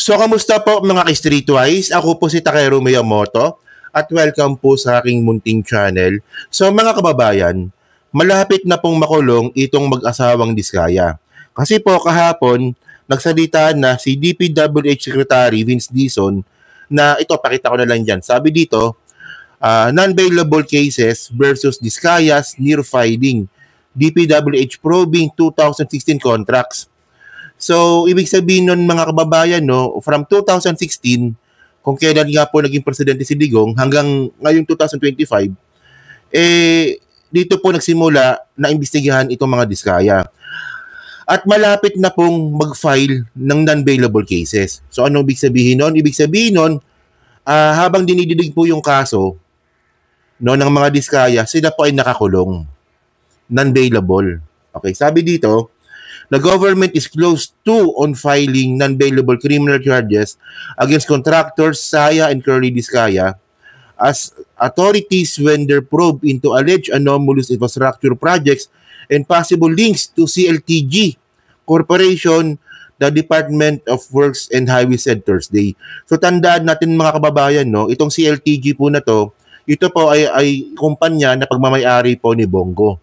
So, kamusta po mga ka-Streetwise? Ako po si Takeru Miyamoto at welcome po sa aking munting channel. So, mga kababayan, malapit na pong makulong itong mag-asawang Diskaya. Kasi po kahapon, nagsalita na si DPWH Secretary Vince Dizon na ito, pakita ko na lang dyan. Sabi dito, non-bailable cases versus Diskaya's near filing. DPWH probing 2016 contracts. So, ibig sabihin nun mga kababayan, no, from 2016, kung kailan nga po naging presidente si Digong, hanggang ngayong 2025, dito po nagsimula na imbestigahan itong mga Diskaya. At malapit na pong mag-file ng non-bailable cases. So, ano ibig sabihin nun? Ibig sabihin nun, habang dinididig po yung kaso no, ng mga Diskaya, sila po ay nakakulong. Non-bailable. Okay, sabi dito, the government is close to on filing non-bailable criminal charges against contractors Saya and Curly Diskaya as authorities when their probe into alleged anomalous infrastructure projects and possible links to CLTG Corporation, the Department of Works and Highways said Thursday. So tandaan natin mga kababayan, no, itong CLTG po na to, ito po ay kumpanya na pagmamay-ari po ni Bongo.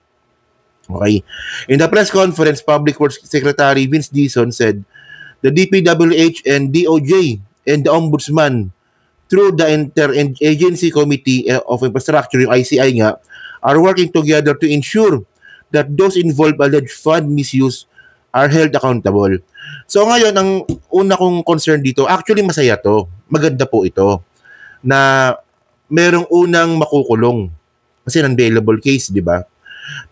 Okay. In the press conference, Public Works Secretary Vince Dizon said the DPWH and DOJ and the Ombudsman through the Interagency Committee of Infrastructure, yung ICI nga, are working together to ensure that those involved alleged fund misuse are held accountable. So ngayon, ang una kong concern dito, actually masaya to. Maganda po ito na merong unang makukulong. Kasi non-bailable case, di ba?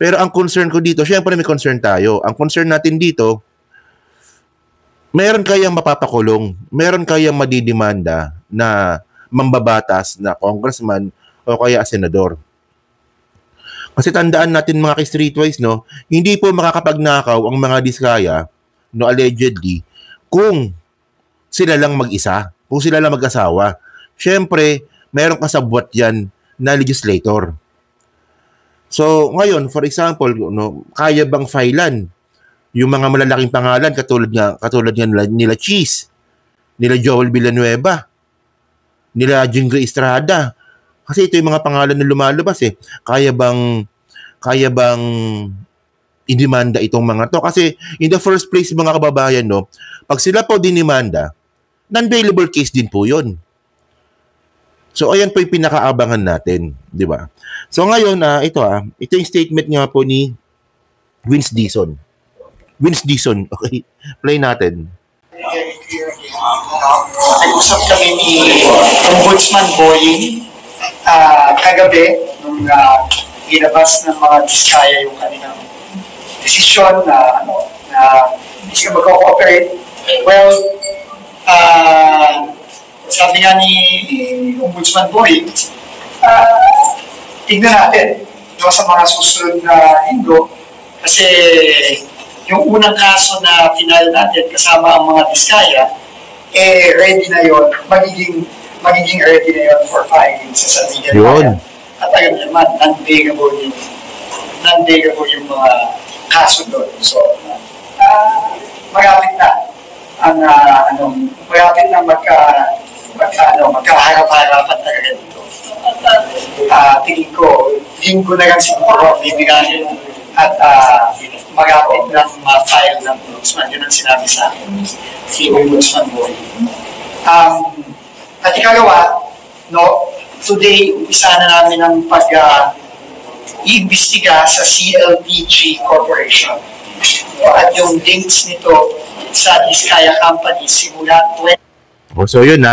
Pero ang concern ko dito, syempre may concern tayo. Ang concern natin dito, meron kayang mapapakulong, meron kayang madidimanda na mambabatas na congressman o kaya senador. Kasi tandaan natin mga ka-Streetwise, no, hindi po makakapagnakaw ang mga Diskaya, no, allegedly, kung sila lang mag-isa, kung sila lang mag-asawa. Syempre, meron kasabwat yan na legislator. So, ngayon, for example, no, kaya bang filean yung mga malalaking pangalan katulad nila Cheese, nila Joel Villanueva, nila Jingo Estrada. Kasi ito yung mga pangalan na lumalabas eh. Kaya bang idemanda itong mga to? Kasi in the first place, mga kababayan, no, pag sila po dinimanda, non-bailable case din po yun. So, ayan po yung pinakaabangan natin, di ba? So, ngayon, ito yung statement nga po ni Vince Dizon. Vince Dizon, okay? Play natin. Nag-usap kami ni Ombudsman Boying kagabi nung ginabas ng mga Diskaya yung kanilang desisyon na hindi sila mag-cooperate. Well, sabi nga ni Ombudsman Boying, tignan natin sa mga susunod na linggo kasi yung unang kaso na final natin kasama ang mga Diskaya, ready na yon, magiging ready na yon for filing sa San Miguel Bayan. At agad naman, non-bailable yung mga kaso doon. So, magapit na magkaharap-harapan talaga dito. Tingin ko na lang siguro bibigyan at magapit ng file ng Ombudsman. Yun ang sinabi sa akin si Ombudsman Boy. At ikalawa, no, today, umpisa na namin ang pag-iimbestiga sa CLTG Corporation. At yung links nito sa Diskaya Company simula 20... So yun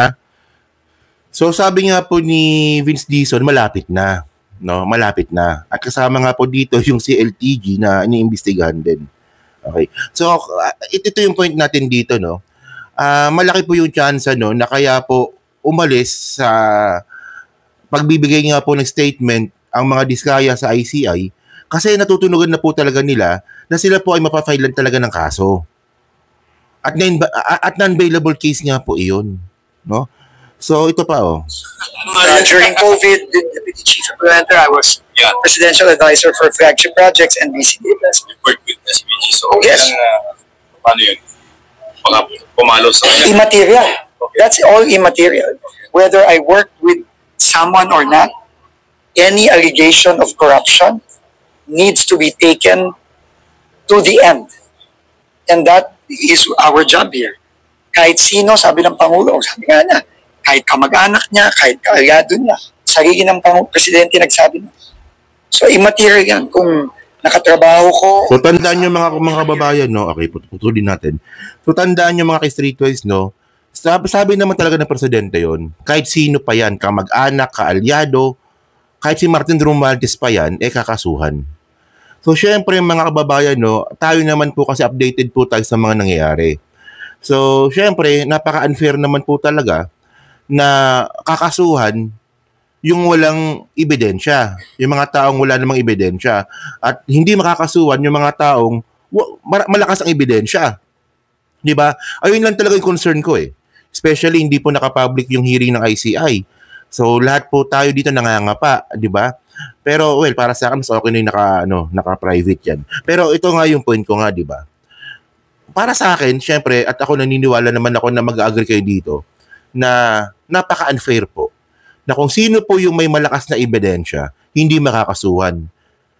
So sabi nga po ni Vince Dizon, malapit na. No, malapit na. At kasama nga po dito yung CLTG na iniimbestigahan din. Okay. So ito yung point natin dito, no. Malaki po yung chance no na kaya po umalis sa pagbibigay nga po ng statement ang mga Diskaya sa ICI kasi natutunugan na po talaga nila na sila po ay mapafailan talaga ng kaso. At non-bailable case nga po iyon, no? So ito pa during COVID, the Deputy Chief Implementer, I was Presidential Advisor for Flagship Projects and BCD Investment. Work with SPG. So yes. Paano yun? Pumalo sa kanya? Immaterial. That's all immaterial. Whether I work with someone or not, any allegation of corruption needs to be taken to the end. And that is our job here. Kahit sino, sabi ng Pangulo, sabi nga na, kahit kamag-anak niya, kahit kaalyado niya, sarili ng Presidente nagsabi na. So immaterial yan kung nakatrabaho ko. So tandaan nyo mga kababayan, no? Okay, putulin natin. So tandaan nyo mga ka-streetwise, no? Sabi naman talaga ng Presidente yon, kahit sino pa yan, kamag-anak, kaalyado, kahit si Martin Romualdez pa yan, kakasuhan. So syempre mga kababayan, no, tayo naman po kasi updated po tayo sa mga nangyayari. So syempre, napaka-unfair naman po talaga na kakasuhan yung walang ebidensya, yung mga taong wala namang ebidensya, at hindi makakasuhan yung mga taong malakas ang ebidensya. Di ba? Ayun lang talaga yung concern ko eh. Especially hindi po nakapublic yung hearing ng ICI. So lahat po tayo dito nangangapa, di ba? Pero well, para sa akin mas okay na yung naka-private yan. Pero ito nga yung point ko nga, di ba? Para sa akin, syempre, at ako naniniwala naman ako na mag-agree kayo dito, na napaka-unfair po. Na kung sino po yung may malakas na ebidensya, hindi makakasuhan.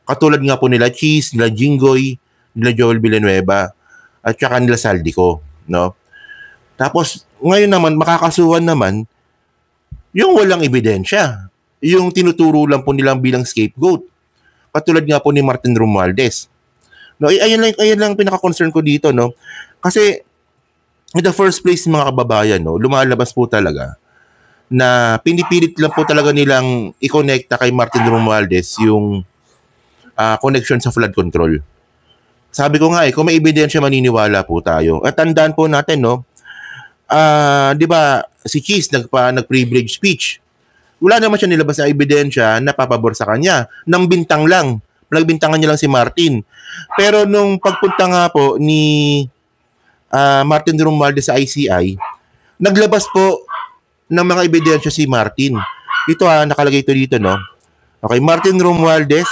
Katulad nga po nila Cheese, nila Jinggoy, nila Joel Villanueva, at saka nila Saldico, no? Tapos, ngayon naman, makakasuhan naman yung walang ebidensya. Yung tinuturo lang po nilang bilang scapegoat. Katulad nga po ni Martin Romualdez. No, ayan lang pinaka-concern ko dito, no? Kasi, in the first place, mga kababayan, no, lumalabas po talaga na pinipilit lang po talaga nilang i-connecta kay Martin Romualdez yung connection sa flood control. Sabi ko nga kung may ebidensya maniniwala po tayo. At tandaan po natin, no, di ba, si Cheese nag-privilege speech. Wala naman siya nilabas na ebidensya na papabor sa kanya. Nang bintang lang. Nagbintangan niya lang si Martin. Pero nung pagpunta nga po ni Martin Romualdez sa ICI, naglabas po ng mga ebidensya si Martin. Ito nakalagay ito dito, no? Okay, Martin Romualdez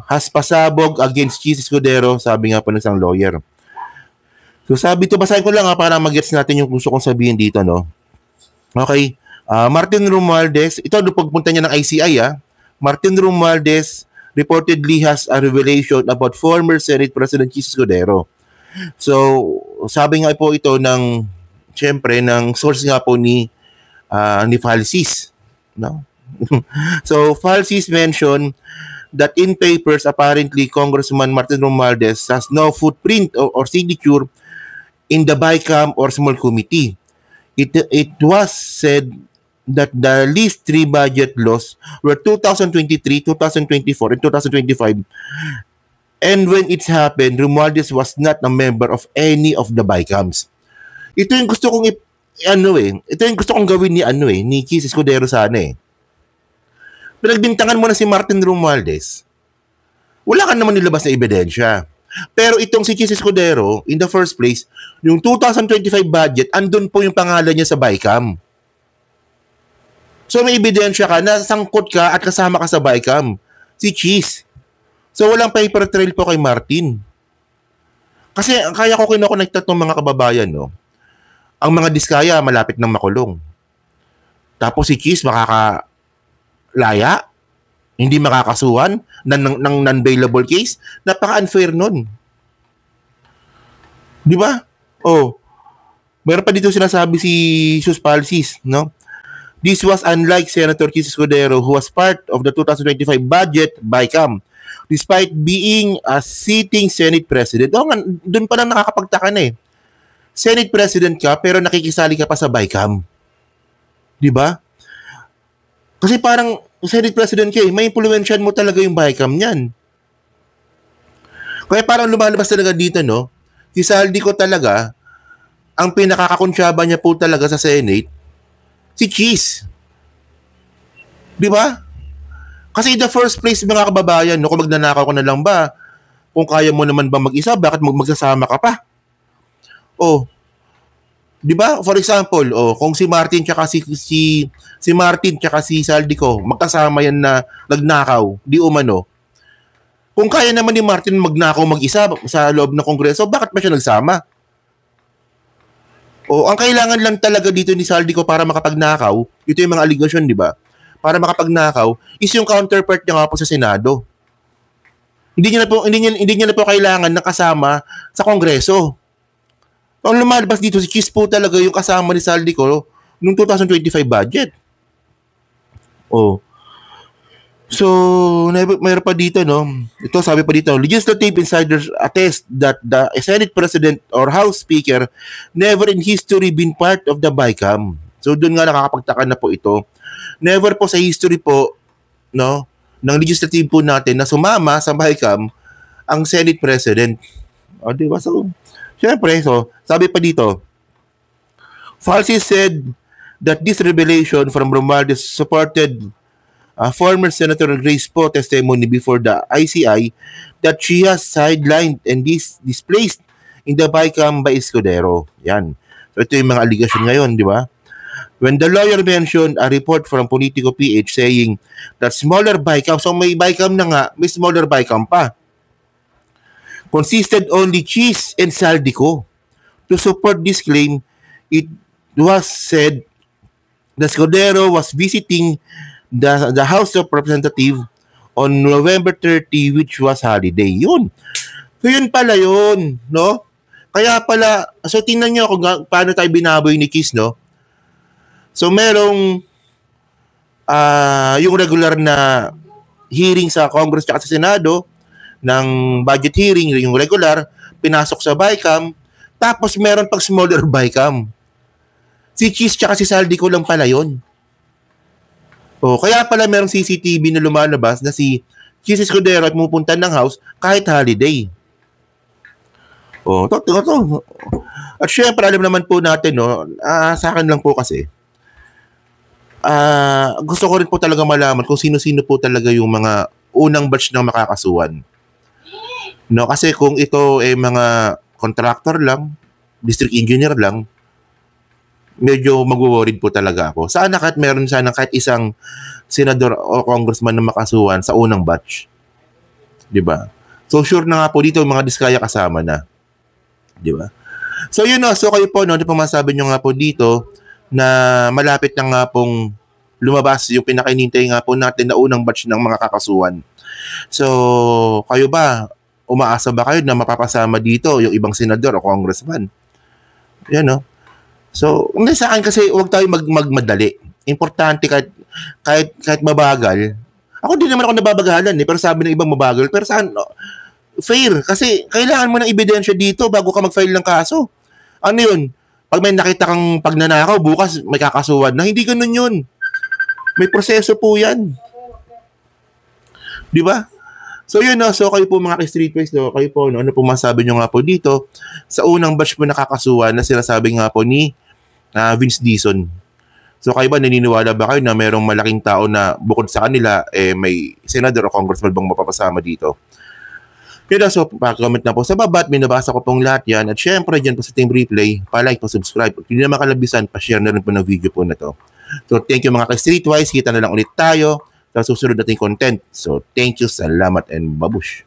has pasabog against Cheese Escudero, sabi nga po ng isang lawyer. So sabi ito, basahin ko lang para mag-gets natin yung gusto kong sabihin dito, no? Okay, Martin Romualdez, ito pagpunta niya ng ICI, Martin Romualdez reportedly has a revelation about former Senate President Cheese Escudero. So, sabi nga po ito siyempre, ng source nga po ni Falsis, no? So, Falsis mentioned that in papers, apparently, Congressman Martin Romualdez has no footprint or signature in the BICAM or small committee. It was said that the least 3 budget laws were 2023, 2024, and 2025. And when it happened, Romualdez was not a member of any of the BICAMs. Ito yung gusto kong ito yung gusto kong gawin ni Cheese Escudero sana eh. Pinagbintangan mo na si Martin Romualdez. Wala ka naman nilabas na ebidensya. Pero itong si Cheese Escudero, in the first place, yung 2025 budget, andun po yung pangalan niya sa BICAM. So may ebidensya ka, nasangkot ka at kasama ka sa BICAM. Si Cheese. So walang paper trail po kay Martin. Kasi kaya ko kinokonekta itong mga kababayan, no? Ang mga diskaya malapit ng makulong. Tapos si Cheese makakalaya, hindi makakasuhan ng non-bailable case. Napaka-unfair nun. Di ba? Meron pa dito sinasabi si Sus Falsis, no? This was unlike Senator Cheese Escudero, who was part of the 2025 budget BICAM, despite being a sitting Senate President. Doon pa lang nakakapagtaka na eh. Senate President ka, pero nakikisali ka pa sa BICAM. Di ba? Kasi parang Senate President ka may impluwensyahan mo talaga yung BICAM niyan. Kaya parang lumalabas talaga dito, no? Si Saldico talaga, ang pinakakakonsyaba niya po talaga sa Senate, si Cheese. Di ba? Kasi in the first place, mga kababayan, kung magnanakaw ka na lang ba, kung kaya mo naman ba mag-isa, bakit magsasama ka pa? Di ba? For example, kung si Martin tsaka si Martin tsaka si Saldico, magkasama yan na nagnakaw, di umano. Kung kaya naman ni Martin magnakaw mag-isa sa loob ng Kongreso, bakit ba siya nagsama? O ang kailangan lang talaga dito ni Saldico para makapagnakaw, ito yung mga allegation, di ba? Para makapagnakaw is yung counterpart niya nga po sa Senado. Hindi niya na po kailangan ng kasama sa Kongreso. Ang lumalabas dito si Cheese po talaga yung kasama ni Saldico noong 2025 budget. Oh. So, mayroon pa dito, no? Ito, sabi pa dito, legislative insiders attest that the Senate President or House Speaker never in history been part of the BICAM. So, doon nga nakakapagtaka na po ito. Never po sa history po, no, ng legislative po natin na sumama sa BICAM ang Senate President. O, di ba? So, syempre, so, sabi pa dito, Falsi said that this revelation from Romualdez supported former Senator Grace Poe testimony before the ICI that she has sidelined and displaced in the BICAM by Escudero. Yan. So ito yung mga allegation ngayon, di ba? When the lawyer mentioned a report from Politico PH saying that smaller BICAM, so may BICAM na nga, may smaller BICAM pa, consisted only Cheese and Saldico. To support this claim, it was said that Escudero was visiting the House of Representatives on November 30, which was holiday. Yun. So yun pala yun, no? Kaya pala, so tingnan nyo kung paano tayo binaboy ni Cheese, no? So merong yung regular na hearing sa Congress at sa Senado ng budget hearing, yung regular, pinasok sa BICAM, tapos meron pag smaller BICAM. Si Cheese tsaka si Saldico lang pala yun. O, kaya pala merong CCTV na lumalabas na si Cheese Escudero at pupunta ng house kahit holiday. O, to. At syempre, alam naman po natin, no, sa akin lang po kasi, gusto ko rin po talaga malaman kung sino-sino po talaga yung mga unang batch ng makakasuhan. No, kasi kung ito ay mga contractor lang, district engineer lang, medyo mag-worried po talaga ako. Sana kahit meron sana kahit isang senador o congressman na makasuhan sa unang batch. 'Di ba? So sure na nga po dito yung mga diskaya kasama na. 'Di ba? So yun no, so kayo po no, ano pa masabi nyo nga po dito na malapit na nga pong lumabas yung pinakinintay nga po natin na unang batch ng mga kakasuhan. So kayo ba, umaasa ba kayo na mapapasama dito yung ibang senador o congressman? Yan no. So, sa akin kasi huwag tayo magmadali. Importante kahit mabagal. Ako din naman ako nababagalan pero sabi ng ibang mabagal. Pero saan? Fair. Kasi kailangan mo ng ebidensya dito bago ka mag-file ng kaso. Ano yun? Pag may nakita kang pagnanakaw, bukas may kakasuhan na. Hindi ganun yun. May proseso po yan. Di ba? So yun no, so kayo po mga ka-streetwise, no, kayo po, no, ano po masabi nyo nga po dito sa unang batch po nakakasuhan na sinasabi nga po ni Vince Dizon. So kayo ba, naniniwala ba kayo na mayroong malaking tao na bukod sa kanila, may senador o congressman bang mapapasama dito? Kaya so, pa-comment na po sa baba at binabasa ko pong lahat yan. At syempre, dyan po sa Team Replay, pa-like, pa-subscribe. Kung hindi na makalabisan, pa-share na rin po ng video po na to. So thank you mga ka-streetwise, kita na lang ulit tayo sa susunod nating content. So, thank you, salamat, and babush.